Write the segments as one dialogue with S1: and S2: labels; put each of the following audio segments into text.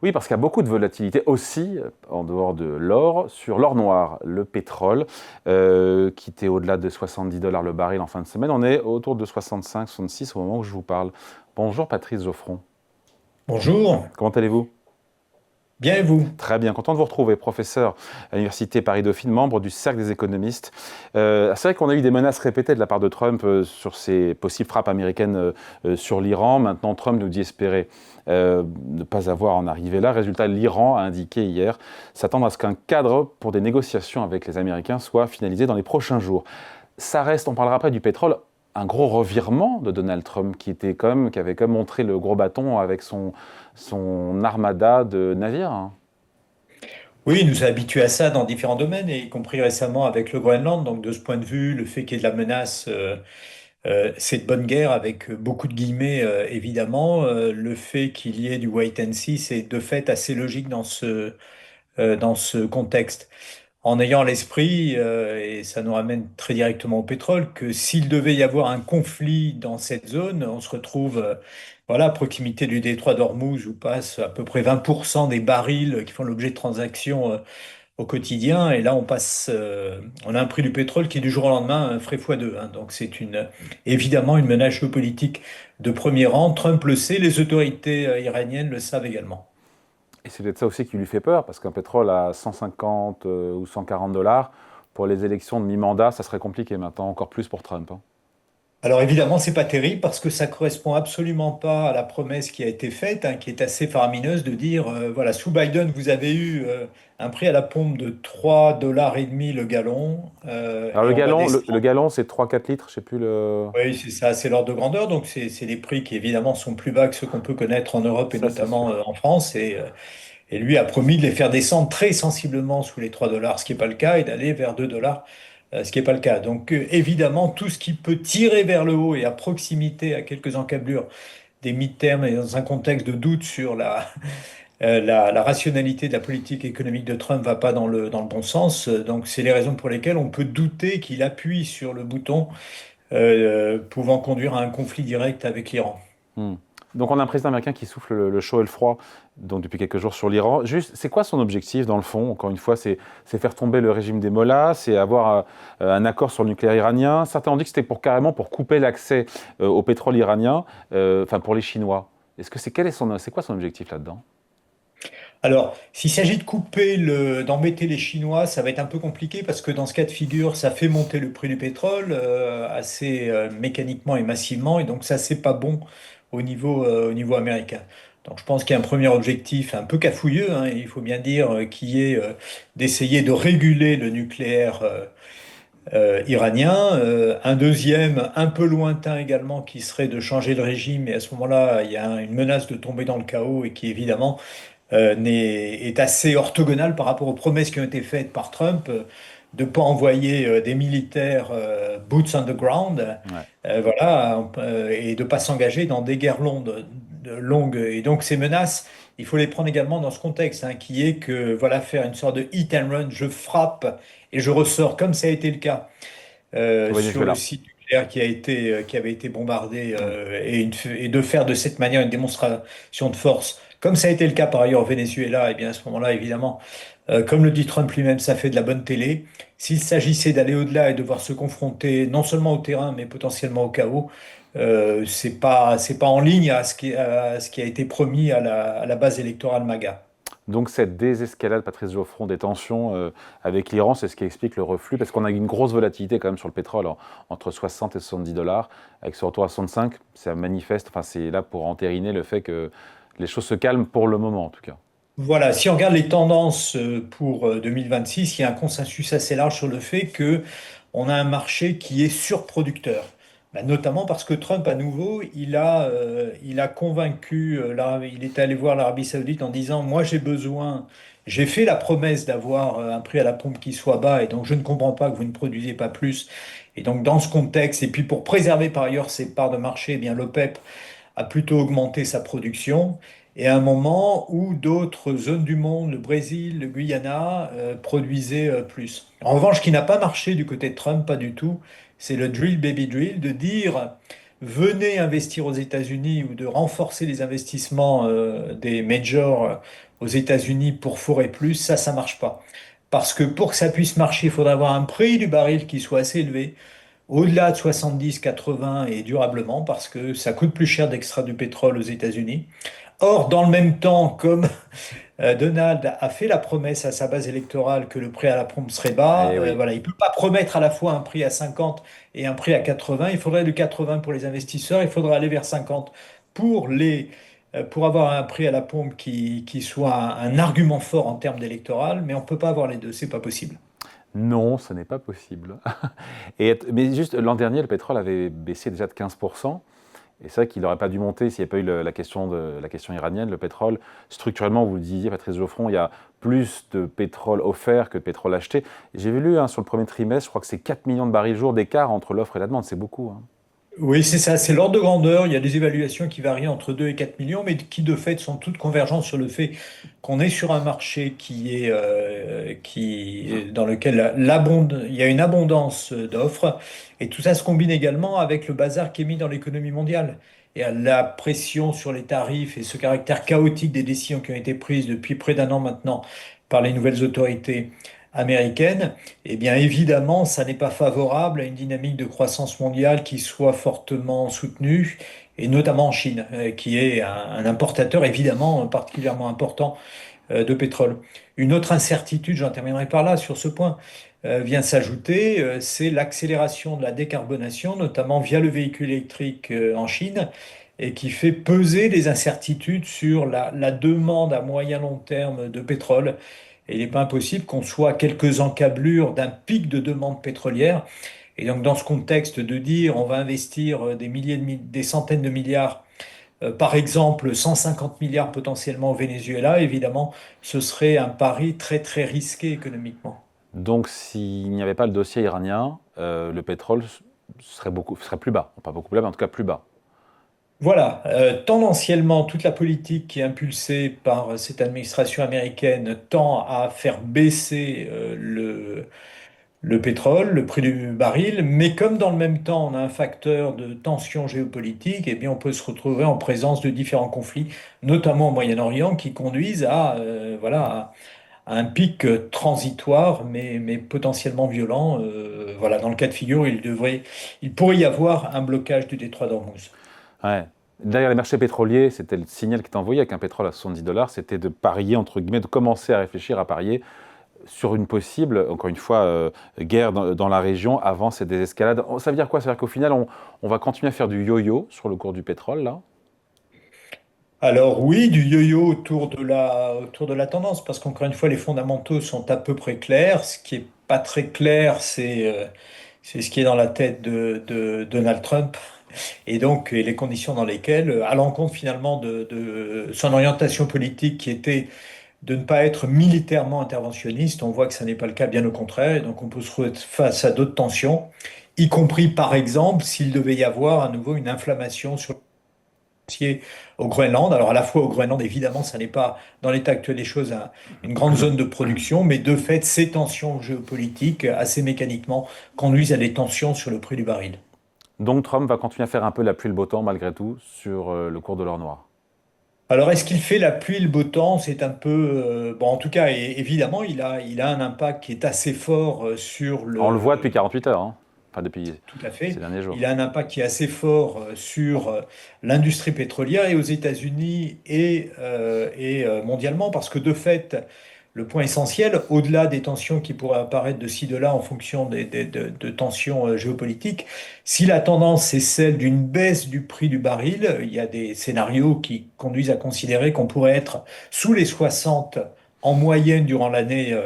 S1: Oui, parce qu'il y a beaucoup de volatilité aussi, en dehors de l'or, sur l'or noir, le pétrole, qui était au-delà de 70 dollars le baril en fin de semaine. On est autour de 65, 66 au moment où je vous parle. Bonjour Patrice Geoffron,
S2: Bonjour,
S1: comment allez-vous?
S2: bien et vous?
S1: Très bien, content de vous retrouver, professeur à l'Université Paris-Dauphine, membre du Cercle des économistes. C'est vrai qu'on a eu des menaces répétées de la part de Trump sur ses possibles frappes américaines sur l'Iran. Maintenant, Trump nous dit espérer ne pas avoir à en arriver là. Résultat, l'Iran a indiqué hier s'attendre à ce qu'un cadre pour des négociations avec les Américains soit finalisé dans les prochains jours. Ça reste, on parlera après du pétrole, un gros revirement de Donald Trump qui avait comme montré le gros bâton avec son armada de navires, hein.
S2: Oui, il nous a habitués à ça dans différents domaines, et y compris récemment avec le Groenland. Donc de ce point de vue, le fait qu'il y ait de la menace, c'est de bonne guerre avec beaucoup de guillemets, évidemment. Le fait qu'il y ait du wait and see, c'est de fait assez logique dans ce contexte. En ayant à l'esprit, et ça nous ramène très directement au pétrole, que s'il devait y avoir un conflit dans cette zone, on se retrouve voilà, à proximité du détroit d'Ormuz où passent à peu près 20% des barils qui font l'objet de transactions au quotidien. Et là, on a un prix du pétrole qui est du jour au lendemain ferait fois deux, hein. Donc c'est évidemment une menace géopolitique de premier rang. Trump le sait, les autorités iraniennes le savent également.
S1: Et c'est peut-être ça aussi qui lui fait peur, parce qu'un pétrole à 150 ou 140 dollars, pour les élections de mi-mandat, ça serait compliqué maintenant, encore plus pour Trump, hein.
S2: Alors évidemment, c'est pas terrible parce que ça correspond absolument pas à la promesse qui a été faite, hein, qui est assez faramineuse de dire, voilà, sous Biden, vous avez eu un prix à la pompe de 3,5 dollars le gallon,
S1: Alors
S2: et
S1: le
S2: on va
S1: gallon, le
S2: descendre.
S1: gallon c'est 3-4 litres, je sais plus le...
S2: Oui, c'est ça, c'est l'ordre de grandeur. Donc c'est des prix qui évidemment sont plus bas que ceux qu'on peut connaître en Europe et
S1: Ça c'est
S2: notamment
S1: sûr.
S2: en France. Et lui a promis de les faire descendre très sensiblement sous les 3 dollars, ce qui n'est pas le cas, et d'aller vers 2 dollars, ce qui n'est pas le cas. Donc évidemment, tout ce qui peut tirer vers le haut et à proximité, à quelques encablures des mi-termes et dans un contexte de doute sur la rationalité de la politique économique de Trump va pas dans le bon sens. Donc c'est les raisons pour lesquelles on peut douter qu'il appuie sur le bouton pouvant conduire à un conflit direct avec l'Iran.
S1: Hmm. Donc on a un président américain qui souffle le chaud et le froid donc depuis quelques jours sur l'Iran. Juste, c'est quoi son objectif dans le fond? Encore une fois, c'est faire tomber le régime des mollahs, c'est avoir un accord sur le nucléaire iranien. Certains ont dit que c'était carrément pour couper l'accès au pétrole iranien, enfin pour les Chinois. Est-ce que c'est quoi son objectif là-dedans?
S2: Alors, s'il s'agit de d'embêter les Chinois, ça va être un peu compliqué parce que dans ce cas de figure, ça fait monter le prix du pétrole assez mécaniquement et massivement, et donc ça, c'est pas bon au niveau américain. Donc, je pense qu'il y a un premier objectif un peu cafouilleux, hein, il faut bien dire, qui est d'essayer de réguler le nucléaire iranien. Un deuxième, un peu lointain également, qui serait de changer de régime, et à ce moment-là, il y a une menace de tomber dans le chaos et qui évidemment est assez orthogonal par rapport aux promesses qui ont été faites par Trump, de ne pas envoyer des militaires boots on the ground,
S1: Ouais.
S2: voilà, et de ne pas s'engager dans des guerres longues. Et donc ces menaces, il faut les prendre également dans ce contexte, hein, qui est que voilà, faire une sorte de hit and run, je frappe et je ressors, comme ça a été le cas
S1: Au
S2: sur le
S1: Venezuela.
S2: site nucléaire qui avait été bombardé,
S1: Ouais.
S2: et de faire de cette manière une démonstration de force, comme ça a été le cas par ailleurs au Venezuela. Et bien à ce moment-là, évidemment, comme le dit Trump lui-même, ça fait de la bonne télé. S'il s'agissait d'aller au-delà et de devoir se confronter non seulement au terrain, mais potentiellement au chaos, c'est pas en ligne à ce qui a été promis à la base électorale MAGA.
S1: Donc cette désescalade, Patrice Geoffron, des tensions avec l'Iran, c'est ce qui explique le reflux, parce qu'on a une grosse volatilité quand même sur le pétrole, entre 60 et 70 dollars, avec ce retour à 65, ça manifeste, enfin c'est là pour entériner le fait que les choses se calment pour le moment en tout cas.
S2: Voilà, si on regarde les tendances pour 2026, il y a un consensus assez large sur le fait que on a un marché qui est surproducteur. Notamment parce que Trump, à nouveau, il a convaincu, il est allé voir l'Arabie Saoudite en disant, moi j'ai fait la promesse d'avoir un prix à la pompe qui soit bas, et donc je ne comprends pas que vous ne produisez pas plus. Et donc dans ce contexte, et puis pour préserver par ailleurs ses parts de marché, eh bien l'OPEP a plutôt augmenté sa production, et à un moment où d'autres zones du monde, le Brésil, le Guyana, produisaient plus. En revanche, ce qui n'a pas marché du côté de Trump, pas du tout, c'est le drill baby drill, de dire, venez investir aux États-Unis ou de renforcer les investissements des majors aux États-Unis pour forer plus, ça marche pas. Parce que pour que ça puisse marcher, il faudra avoir un prix du baril qui soit assez élevé, au-delà de 70, 80 et durablement, parce que ça coûte plus cher d'extraire du pétrole aux États-Unis. Or, dans le même temps, comme Donald a fait la promesse à sa base électorale que le prix à la pompe serait bas.
S1: Eh oui.
S2: Voilà, il ne peut pas promettre à la fois un prix à 50 et un prix à 80. Il faudrait du 80 pour les investisseurs, il faudrait aller vers 50 pour pour avoir un prix à la pompe qui soit un argument fort en termes d'électoral, mais on ne peut pas avoir les deux, c'est pas possible.
S1: Non, ce n'est pas possible. Mais juste l'an dernier, le pétrole avait baissé déjà de 15%. Et c'est vrai qu'il n'aurait pas dû monter s'il n'y avait pas eu la question iranienne. Le pétrole, structurellement, vous le disiez, Patrice Geoffron, il y a plus de pétrole offert que de pétrole acheté. J'ai lu sur le premier trimestre, je crois que c'est 4 millions de barils jour d'écart entre l'offre et la demande. C'est beaucoup, hein.
S2: Oui, c'est ça, c'est l'ordre de grandeur. Il y a des évaluations qui varient entre 2 et 4 millions, mais qui de fait sont toutes convergentes sur le fait qu'on est sur un marché dans lequel il y a une abondance d'offres. Et tout ça se combine également avec le bazar qui est mis dans l'économie mondiale. Et à la pression sur les tarifs et ce caractère chaotique des décisions qui ont été prises depuis près d'un an maintenant par les nouvelles autorités américaines. Eh bien, évidemment, ça n'est pas favorable à une dynamique de croissance mondiale qui soit fortement soutenue, et notamment en Chine, qui est un importateur évidemment particulièrement important de pétrole. Une autre incertitude, j'en terminerai par là sur ce point, vient s'ajouter, c'est l'accélération de la décarbonation, notamment via le véhicule électrique en Chine, et qui fait peser des incertitudes sur la demande à moyen long terme de pétrole. Et il n'est pas impossible qu'on soit à quelques encablures d'un pic de demande pétrolière. Et donc, dans ce contexte de dire on va investir des centaines de milliards, par exemple 150 milliards potentiellement au Venezuela, évidemment, ce serait un pari très très risqué économiquement.
S1: Donc, s'il n'y avait pas le dossier iranien, le pétrole serait plus bas. Pas beaucoup plus bas, mais en tout cas plus bas.
S2: Voilà, tendanciellement, toute la politique qui est impulsée par cette administration américaine tend à faire baisser le pétrole, le prix du baril, mais comme dans le même temps on a un facteur de tension géopolitique, eh bien on peut se retrouver en présence de différents conflits, notamment au Moyen-Orient, qui conduisent à un pic transitoire, mais potentiellement violent. Voilà, dans le cas de figure, il pourrait y avoir un blocage du détroit d'Ormuz.
S1: Ouais. Derrière les marchés pétroliers, c'était le signal qui était envoyé avec un pétrole à 70 dollars, c'était de parier, entre guillemets, de commencer à réfléchir à parier sur une possible, encore une fois, guerre dans la région avant cette désescalade. Ça veut dire quoi? Ça veut dire qu'au final, on va continuer à faire du yo-yo sur le cours du pétrole, là?
S2: Alors oui, du yo-yo autour de la tendance, parce qu'encore une fois, les fondamentaux sont à peu près clairs. Ce qui est pas très clair, c'est ce qui est dans la tête de Donald Trump, et donc et les conditions dans lesquelles, à l'encontre finalement de son orientation politique qui était de ne pas être militairement interventionniste, on voit que ça n'est pas le cas, bien au contraire, et donc on peut se retrouver face à d'autres tensions, y compris par exemple s'il devait y avoir à nouveau une inflammation sur au Groenland. Alors à la fois au Groenland, évidemment, ça n'est pas dans l'état actuel des choses une grande zone de production, mais de fait, ces tensions géopolitiques, assez mécaniquement, conduisent à des tensions sur le prix du baril.
S1: Donc Trump va continuer à faire un peu la pluie et le beau temps, malgré tout, sur le cours de l'or noir.
S2: Alors est-ce qu'il fait la pluie, le beau temps? C'est un peu... bon, en tout cas, évidemment, il a un impact qui est assez fort sur
S1: On le voit
S2: le...
S1: depuis 48 heures, hein. Enfin depuis
S2: Tout à
S1: ces
S2: fait.
S1: derniers jours.
S2: Il a un impact qui est assez fort sur l'industrie pétrolière et aux États-Unis et mondialement, parce que de fait, le point essentiel, au-delà des tensions qui pourraient apparaître de ci, de là en fonction de tensions géopolitiques, si la tendance est celle d'une baisse du prix du baril, il y a des scénarios qui conduisent à considérer qu'on pourrait être sous les 60 en moyenne durant l'année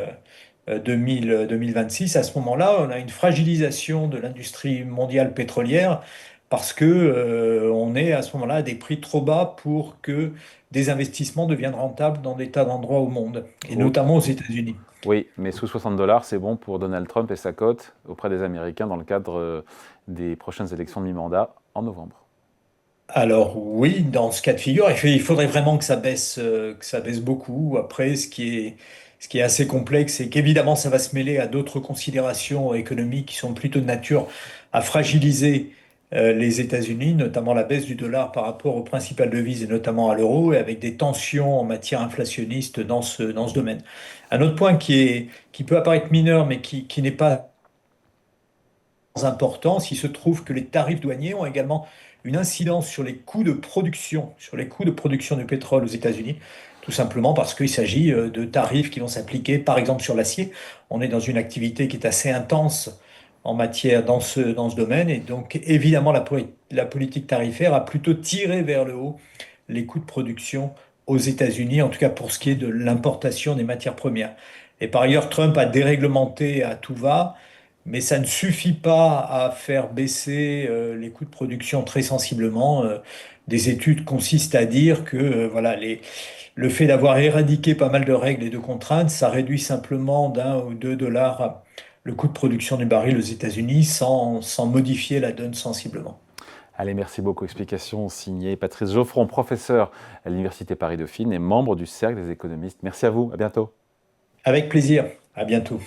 S2: 2026. À ce moment-là, on a une fragilisation de l'industrie mondiale pétrolière parce que on est à ce moment-là à des prix trop bas pour que des investissements deviennent rentables dans des tas d'endroits au monde, et
S1: Oh,
S2: notamment aux États-Unis.
S1: oui, mais sous 60 dollars, c'est bon pour Donald Trump et sa cote auprès des Américains dans le cadre des prochaines élections de mi-mandat en novembre.
S2: Alors oui, dans ce cas de figure, il faudrait vraiment que ça baisse beaucoup. Après, ce qui est assez complexe, c'est qu'évidemment, ça va se mêler à d'autres considérations économiques qui sont plutôt de nature à fragiliser les États-Unis, notamment la baisse du dollar par rapport aux principales devises et notamment à l'euro, et avec des tensions en matière inflationniste dans ce domaine. Un autre point qui peut apparaître mineur, mais qui n'est pas important, s'il se trouve que les tarifs douaniers ont également une incidence sur les coûts de production du pétrole aux États-Unis, tout simplement parce qu'il s'agit de tarifs qui vont s'appliquer, par exemple, sur l'acier. On est dans une activité qui est assez intense en matière dans ce domaine, et donc évidemment la politique tarifaire a plutôt tiré vers le haut les coûts de production aux États-Unis, en tout cas pour ce qui est de l'importation des matières premières. Et par ailleurs, Trump a déréglementé à tout va. Mais ça ne suffit pas à faire baisser les coûts de production très sensiblement. Des études consistent à dire que voilà, le fait d'avoir éradiqué pas mal de règles et de contraintes, ça réduit simplement d'1 ou 2 dollars le coût de production du baril aux États-Unis sans modifier la donne sensiblement.
S1: Allez, merci beaucoup. Explication signée Patrice Geoffron, professeur à l'Université Paris-Dauphine et membre du Cercle des économistes. Merci à vous, à bientôt.
S2: Avec plaisir. À bientôt.